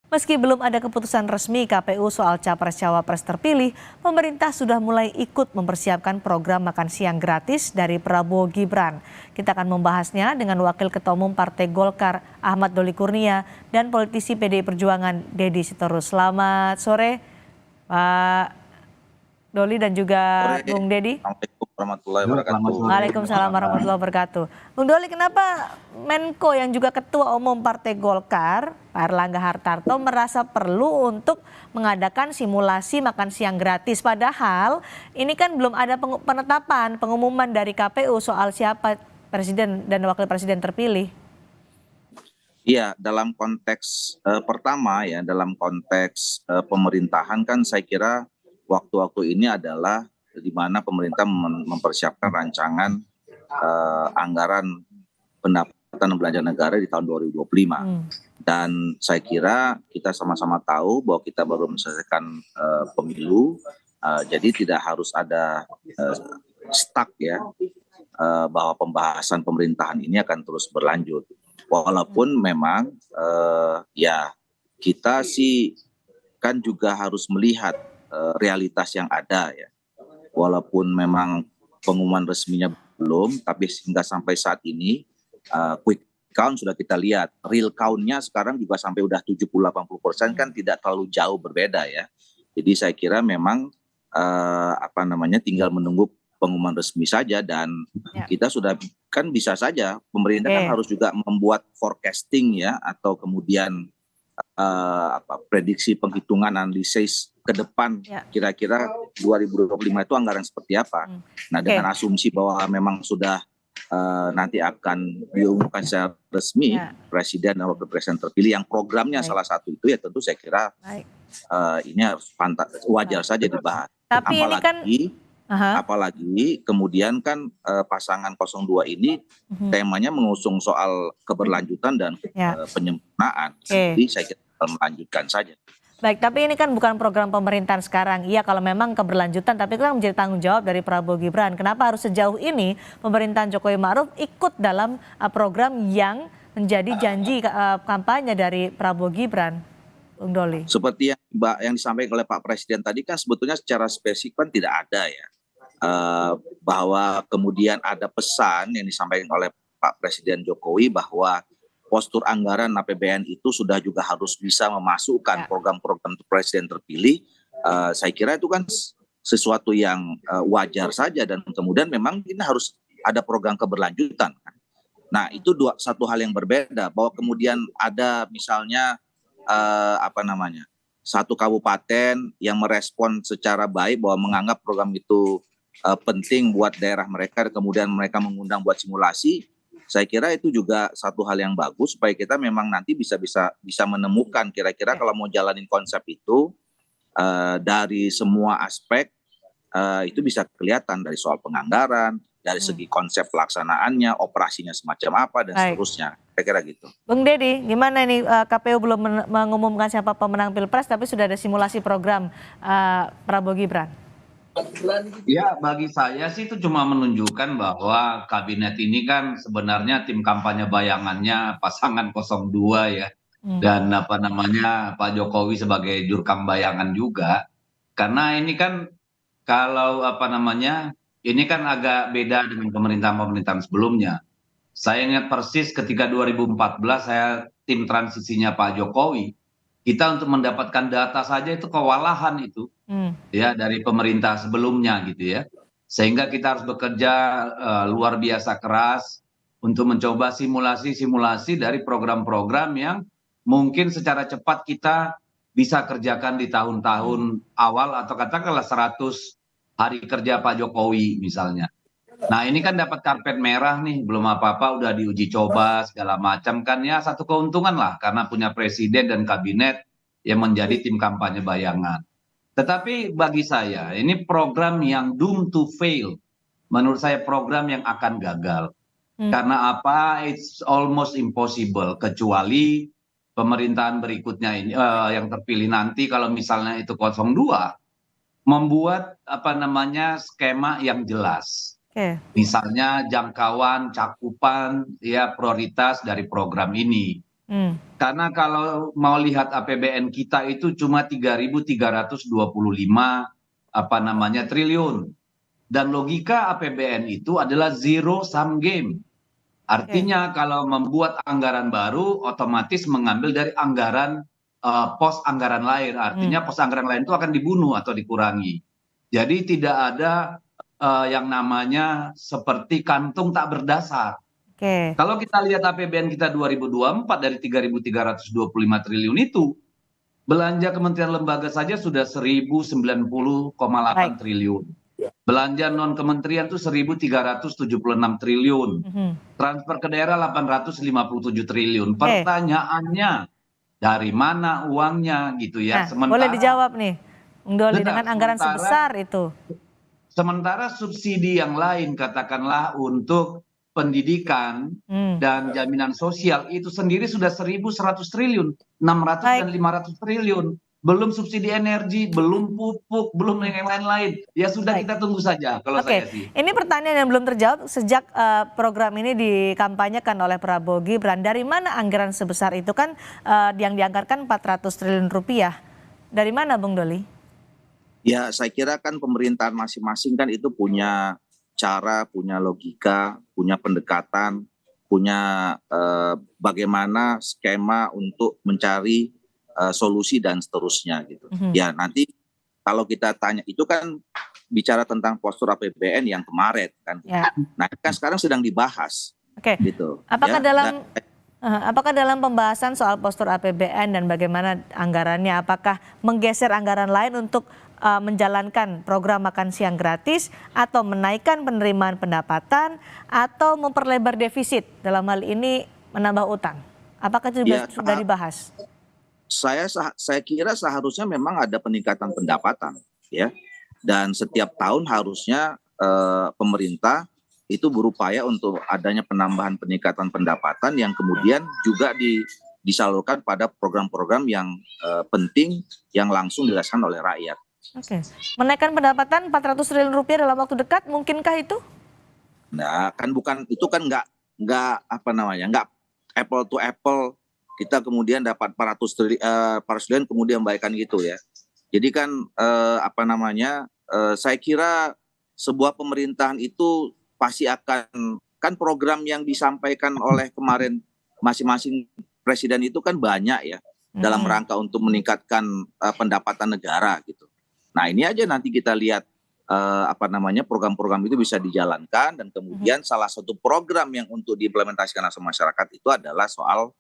Meski belum ada keputusan resmi KPU soal capres-cawapres terpilih, pemerintah sudah mulai ikut mempersiapkan program makan siang gratis dari Prabowo Gibran. Kita akan membahasnya dengan Wakil Ketua Umum Partai Golkar Ahmad Doli Kurnia dan politisi PDI Perjuangan Deddy Sitorus. Selamat sore Pak Doli dan juga Sore. Bung Deddy. Assalamualaikum warahmatullahi wabarakatuh. Waalaikumsalam warahmatullahi wabarakatuh. Bung Doli, kenapa Menko yang juga Ketua Umum Partai Golkar, Pak Erlangga Hartarto, merasa perlu untuk mengadakan simulasi makan siang gratis? Padahal ini kan belum ada penetapan, pengumuman dari KPU soal siapa presiden dan wakil presiden terpilih. Iya, dalam konteks pertama ya, dalam konteks pemerintahan kan saya kira waktu-waktu ini adalah di mana pemerintah mempersiapkan rancangan anggaran pendapatan belanja negara di tahun 2025. Dan saya kira kita sama-sama tahu bahwa kita baru menyelesaikan pemilu, jadi tidak harus ada stuck ya, bahwa pembahasan pemerintahan ini akan terus berlanjut. Walaupun memang ya kita sih kan juga harus melihat realitas yang ada ya. Walaupun memang pengumuman resminya belum, tapi hingga sampai saat ini quick count sudah kita lihat. Real count-nya sekarang juga sampai udah 70-80% kan tidak terlalu jauh berbeda ya. Jadi saya kira memang tinggal menunggu pengumuman resmi saja, dan kita sudah kan bisa saja pemerintah kan harus juga membuat forecasting ya, atau kemudian prediksi penghitungan analisis ke depan kira-kira 2025 itu anggaran seperti apa. Nah, dengan asumsi bahwa memang sudah nanti akan diumumkan secara resmi presiden dan wakil presiden terpilih yang programnya salah satu itu, ya tentu saya kira ini harus wajar saja dibahas. Tapi Apalagi kemudian kan pasangan 02 ini temanya mengusung soal keberlanjutan dan penyempurnaan. Jadi saya kira melanjutkan saja. Baik, tapi ini kan bukan program pemerintahan sekarang. Iya, kalau memang keberlanjutan, tapi itu kan menjadi tanggung jawab dari Prabowo Gibran. Kenapa harus sejauh ini pemerintahan Jokowi Ma'ruf ikut dalam program yang menjadi janji kampanye dari Prabowo Gibran, Bung Doli? Seperti yang disampaikan oleh Pak Presiden tadi kan sebetulnya secara spesifik kan tidak ada ya. Bahwa kemudian ada pesan yang disampaikan oleh Pak Presiden Jokowi bahwa postur anggaran APBN itu sudah juga harus bisa memasukkan program-program presiden terpilih. Saya kira itu kan sesuatu yang wajar saja, dan kemudian memang ini harus ada program keberlanjutan. Nah, itu satu hal yang berbeda, bahwa kemudian ada misalnya satu kabupaten yang merespon secara baik bahwa menganggap program itu penting buat daerah mereka, kemudian mereka mengundang buat simulasi. Saya kira itu juga satu hal yang bagus supaya kita memang nanti bisa menemukan kira-kira kalau mau jalanin konsep itu dari semua aspek itu bisa kelihatan, dari soal penganggaran, dari segi konsep pelaksanaannya, operasinya semacam apa dan seterusnya. Saya kira gitu. Bung Deddy, gimana nih KPU belum mengumumkan siapa pemenang Pilpres tapi sudah ada simulasi program Prabowo Gibran? Ya, bagi saya sih itu cuma menunjukkan bahwa kabinet ini kan sebenarnya tim kampanye bayangannya pasangan 02 ya. Dan Pak Jokowi sebagai jurkam bayangan juga. Karena ini kan kalau ini kan agak beda dengan pemerintahan-pemerintahan sebelumnya. Saya ingat persis ketika 2014 saya tim transisinya Pak Jokowi. Kita untuk mendapatkan data saja itu kewalahan itu. Ya, dari pemerintah sebelumnya gitu ya, sehingga kita harus bekerja luar biasa keras untuk mencoba simulasi dari program-program yang mungkin secara cepat kita bisa kerjakan di tahun-tahun awal, atau katakanlah 100 hari kerja Pak Jokowi misalnya. Nah, ini kan dapat karpet merah nih, belum apa-apa udah diuji coba segala macam kan, ya satu keuntungan lah karena punya presiden dan kabinet yang menjadi tim kampanye bayangan. Tetapi bagi saya ini program yang doomed to fail. Menurut saya program yang akan gagal. Karena apa? It's almost impossible, kecuali pemerintahan berikutnya ini yang terpilih nanti kalau misalnya itu 02 membuat skema yang jelas. Misalnya jangkauan, cakupan, ya prioritas dari program ini. Karena kalau mau lihat APBN kita itu cuma 3.325 triliun. Dan logika APBN itu adalah zero sum game. Artinya kalau membuat anggaran baru otomatis mengambil dari anggaran pos anggaran lain. Artinya pos anggaran lain itu akan dibunuh atau dikurangi. Jadi tidak ada yang namanya seperti kantung tak berdasar. Kalau kita lihat APBN kita 2024 dari 3.325 triliun itu, belanja kementerian lembaga saja sudah 1.090,8 triliun. Belanja non kementerian itu 1.376 triliun. Transfer ke daerah 857 triliun. Pertanyaannya, dari mana uangnya gitu ya? Boleh dijawab nih, Bung Doli, dengan anggaran sebesar itu. Sementara subsidi yang lain, katakanlah untuk pendidikan dan jaminan sosial itu sendiri sudah 1.100 triliun, 600 dan 500 triliun. Belum subsidi energi, belum pupuk, belum yang lain-lain. Ya sudah, kita tunggu saja kalau saya sih. Ini pertanyaan yang belum terjawab sejak program ini dikampanyekan oleh Prabowo Gibran. Dari mana anggaran sebesar itu, kan yang dianggarkan 400 triliun rupiah. Dari mana, Bung Doli? Ya, saya kira kan pemerintahan masing-masing kan itu punya cara, punya logika, punya pendekatan, punya bagaimana skema untuk mencari solusi dan seterusnya gitu. Ya nanti kalau kita tanya itu kan bicara tentang postur APBN yang kemarin kan. Nah kan sekarang sedang dibahas. Gitu. Apakah dalam pembahasan soal postur APBN dan bagaimana anggarannya, apakah menggeser anggaran lain untuk menjalankan program makan siang gratis, atau menaikkan penerimaan pendapatan, atau memperlebar defisit, dalam hal ini menambah utang? Apakah itu sudah dibahas? Saya kira seharusnya memang ada peningkatan pendapatan, ya, dan setiap tahun harusnya pemerintah itu berupaya untuk adanya penambahan peningkatan pendapatan yang kemudian juga disalurkan pada program-program yang penting yang langsung dirasakan oleh rakyat. Menaikkan pendapatan 400 triliun rupiah dalam waktu dekat, mungkinkah itu? Nah, kan bukan itu, kan nggak apple to apple. Kita kemudian dapat 400 triliun kemudian baikkan gitu ya. Jadi kan saya kira sebuah pemerintahan itu pasti akan, kan program yang disampaikan oleh kemarin masing-masing presiden itu kan banyak ya, dalam rangka untuk meningkatkan pendapatan negara gitu. Nah ini aja nanti kita lihat program-program itu bisa dijalankan, dan kemudian salah satu program yang untuk diimplementasikan sama masyarakat itu adalah soal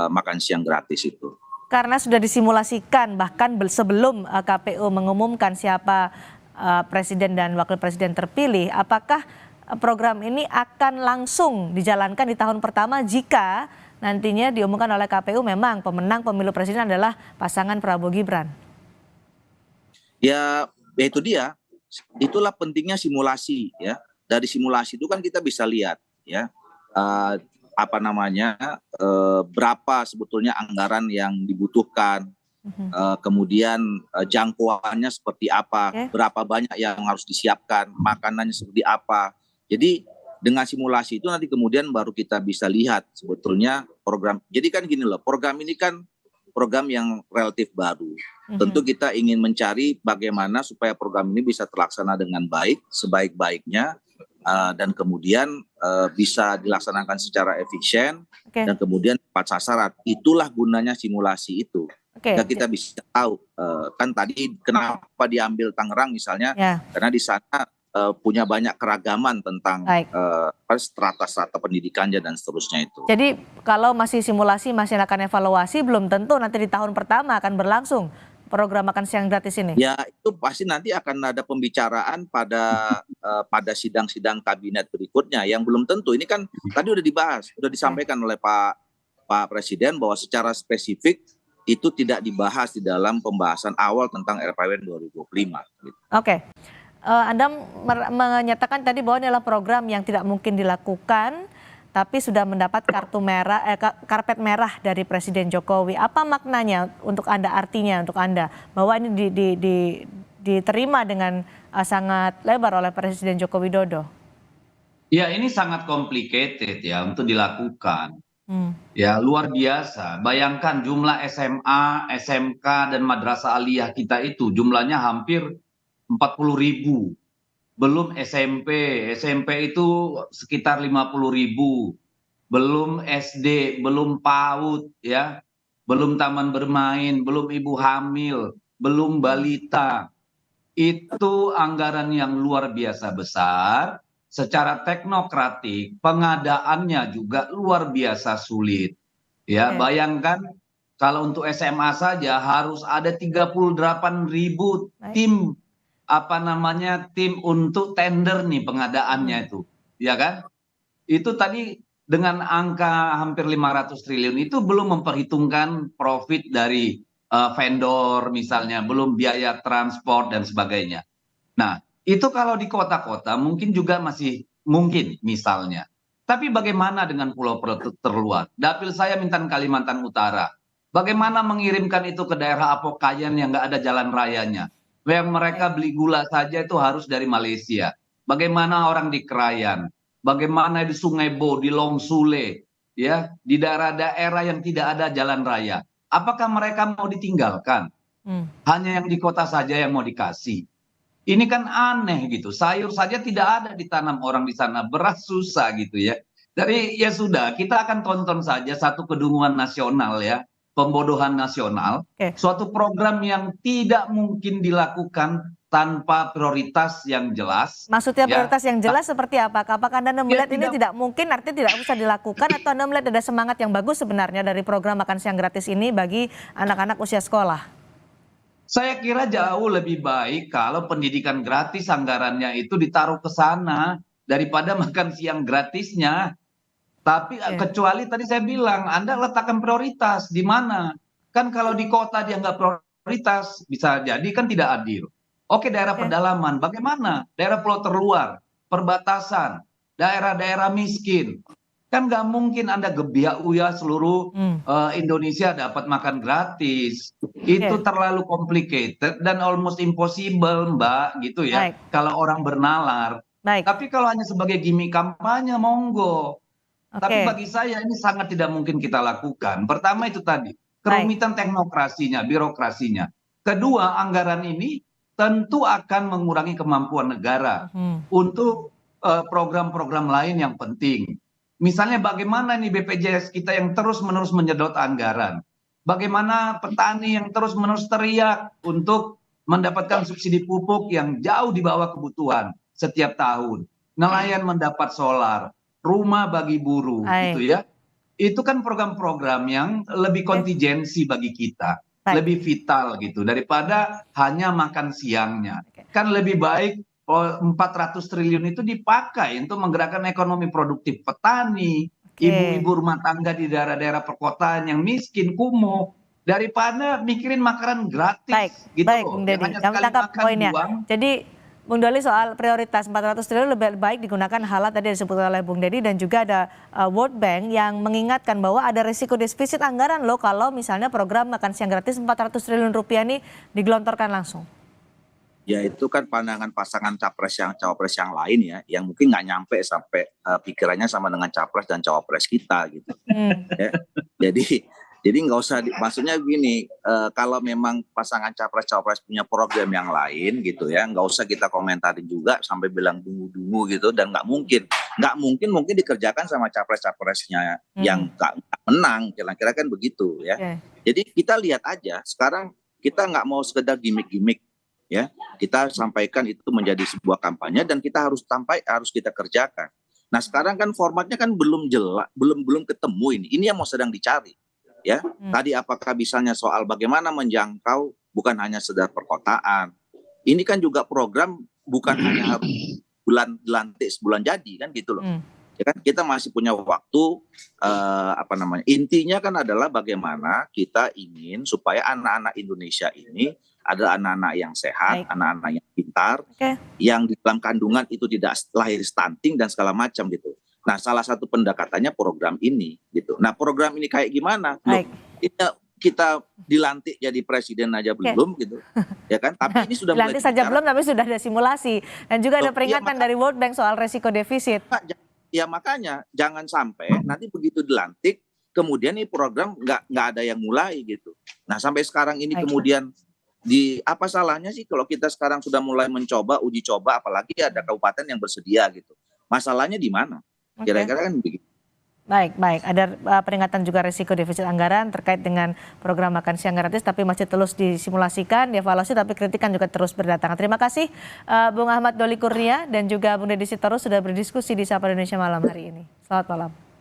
makan siang gratis itu. Karena sudah disimulasikan bahkan sebelum KPU mengumumkan siapa presiden dan wakil presiden terpilih, apakah program ini akan langsung dijalankan di tahun pertama jika nantinya diumumkan oleh KPU memang pemenang pemilu presiden adalah pasangan Prabowo Gibran? Ya itu dia, itulah pentingnya simulasi ya. Dari simulasi itu kan kita bisa lihat ya, berapa sebetulnya anggaran yang dibutuhkan, kemudian jangkauannya seperti apa, berapa banyak yang harus disiapkan, makanannya seperti apa. Jadi dengan simulasi itu nanti kemudian baru kita bisa lihat sebetulnya program. Jadi kan gini loh, program ini kan program yang relatif baru. Tentu kita ingin mencari bagaimana supaya program ini bisa terlaksana dengan baik, sebaik-baiknya, dan kemudian bisa dilaksanakan secara efisien, dan kemudian tepat sasaran. Itulah gunanya simulasi itu. Dan kita bisa tahu, kan tadi kenapa diambil Tangerang misalnya, karena di sana punya banyak keragaman tentang strata-strata pendidikannya dan seterusnya itu. Jadi kalau masih simulasi, masih akan evaluasi, belum tentu nanti di tahun pertama akan berlangsung program makan siang gratis ini. Ya itu pasti nanti akan ada pembicaraan pada sidang-sidang kabinet berikutnya yang belum tentu. Ini kan tadi udah dibahas, udah disampaikan oleh Pak Presiden bahwa secara spesifik itu tidak dibahas di dalam pembahasan awal tentang RPJMD 2025. Gitu. Anda menyatakan tadi bahwa ini adalah program yang tidak mungkin dilakukan, tapi sudah mendapat karpet merah dari Presiden Jokowi. Apa maknanya untuk Anda, artinya untuk Anda, bahwa ini diterima dengan sangat lebar oleh Presiden Joko Widodo? Ya ini sangat complicated ya untuk dilakukan. Ya, luar biasa. Bayangkan jumlah SMA, SMK, dan madrasah aliyah kita itu jumlahnya hampir 40.000. Belum SMP, SMP itu sekitar 50.000. Belum SD, belum PAUD, ya, belum taman bermain, belum ibu hamil, belum balita. Itu anggaran yang luar biasa besar. Secara teknokratik, pengadaannya juga luar biasa sulit. Ya, Oke. bayangkan kalau untuk SMA saja harus ada 38.000 Baik. tim, tim untuk tender nih pengadaannya itu, ya kan? Itu tadi dengan angka hampir 500 triliun itu belum memperhitungkan profit dari vendor misalnya, belum biaya transport dan sebagainya. Nah, itu kalau di kota-kota mungkin juga masih mungkin misalnya. Tapi bagaimana dengan pulau-pulau terluar? Dapil saya Mintan Kalimantan Utara. Bagaimana mengirimkan itu ke daerah Apokayan yang nggak ada jalan rayanya? Yang mereka Baik. beli gula saja itu harus dari Malaysia. Bagaimana orang di Krayan? Bagaimana di Sungai Bo, di Long Sule, ya, di daerah-daerah yang tidak ada jalan raya? Apakah mereka mau ditinggalkan? Hanya yang di kota saja yang mau dikasih. Ini kan aneh gitu. Sayur saja tidak ada ditanam orang di sana, beras susah gitu ya. Dari ya sudah, kita akan tonton saja satu kedunguan nasional ya, pembodohan nasional, Oke. suatu program yang tidak mungkin dilakukan tanpa prioritas yang jelas, Maksudnya ya. prioritas yang jelas seperti apa? Apakah Anda Ya melihat ini tidak. tidak mungkin, artinya tidak usah dilakukan, atau Anda melihat ada semangat yang bagus sebenarnya dari program makan siang gratis ini bagi anak-anak usia sekolah? Saya kira jauh lebih baik kalau pendidikan gratis anggarannya itu ditaruh ke sana daripada makan siang gratisnya. Tapi Oke. kecuali tadi saya bilang, Anda letakkan prioritas di mana? Kan kalau di kota dia nggak prioritas, bisa jadi kan tidak adil. Oke, daerah Oke. pedalaman, bagaimana? Daerah pulau terluar, perbatasan, daerah-daerah miskin. Kan nggak mungkin Anda gebiak uya seluruh Indonesia dapat makan gratis. Itu Oke. terlalu complicated dan almost impossible, Mbak, gitu ya. Baik. Kalau orang bernalar. Baik. Tapi kalau hanya sebagai gimmick kampanye, monggo. Tapi Oke. bagi saya ini sangat tidak mungkin kita lakukan. Pertama itu tadi, Baik. kerumitan teknokrasinya, birokrasinya. Kedua, anggaran ini tentu akan mengurangi kemampuan negara untuk program-program lain yang penting. Misalnya bagaimana nih BPJS kita yang terus-menerus menyedot anggaran. Bagaimana petani yang terus-menerus teriak untuk mendapatkan subsidi pupuk yang jauh di bawah kebutuhan setiap tahun. Nelayan mendapat solar, rumah bagi buruh gitu Baik. ya. Itu kan program-program yang lebih Oke. kontingensi bagi kita, Baik. lebih vital gitu daripada hanya makan siangnya. Oke. Kan lebih baik 400 triliun itu dipakai untuk menggerakkan ekonomi produktif petani, Oke. ibu-ibu rumah tangga di daerah-daerah perkotaan yang miskin, kumuh, daripada mikirin makanan gratis Baik, gitu baik loh. Bung Yang Deddy. hanya Kami sekali tangkap makan poinnya. buang. Jadi Bung Doli soal prioritas 400 triliun lebih baik digunakan hal tadi disebut oleh Bung Deddy, dan juga ada World Bank yang mengingatkan bahwa ada risiko defisit anggaran loh kalau misalnya program makan siang gratis 400 triliun rupiah ini digelontorkan langsung. Ya itu kan pandangan pasangan capres yang cawapres yang lain ya, yang mungkin nggak nyampe sampai pikirannya sama dengan capres dan cawapres kita gitu. Ya. Jadi nggak usah, maksudnya begini, kalau memang pasangan capres-cawapres punya program yang lain gitu ya, nggak usah kita komentarin juga sampai bilang dungu-dungu gitu, dan nggak mungkin dikerjakan sama capres-capresnya yang nggak menang, kira-kira kan begitu ya. Jadi kita lihat aja, sekarang kita nggak mau sekedar gimmick-gimmick ya, kita sampaikan itu menjadi sebuah kampanye dan kita harus kita kerjakan. Nah sekarang kan formatnya kan belum jelas, belum ketemu ini yang mau sedang dicari. Ya, tadi apakah misalnya soal bagaimana menjangkau bukan hanya sekedar perkotaan. Ini kan juga program bukan hanya harus dilantik sebulan jadi kan gitu loh. Ya kan kita masih punya waktu, intinya kan adalah bagaimana kita ingin supaya anak-anak Indonesia ini adalah anak-anak yang sehat, anak-anak yang pintar, yang di dalam kandungan itu tidak lahir stunting dan segala macam gitu. Nah, salah satu pendekatannya program ini gitu. Nah, program ini kayak gimana? Loh, kita dilantik jadi presiden aja belum gitu. Ya kan? Tapi ini sudah dilantik saja belum, tapi sudah ada simulasi. Dan juga ada peringatan dari World Bank soal resiko defisit. Ya makanya jangan sampai nanti begitu dilantik kemudian ini program nggak ada yang mulai gitu. Nah sampai sekarang ini Baik. kemudian apa salahnya sih kalau kita sekarang sudah mulai mencoba uji coba, apalagi ada kabupaten yang bersedia gitu. Masalahnya di mana? Oke. Kira-kira kan begitu. Baik, baik. Ada peringatan juga risiko defisit anggaran terkait dengan program makan siang gratis, tapi masih terus disimulasikan, dievaluasi, tapi kritikan juga terus berdatangan. Terima kasih Bung Ahmad Doli Kurnia dan juga Bung Deddy Sitorus sudah berdiskusi di Sapa Indonesia malam hari ini. Selamat malam.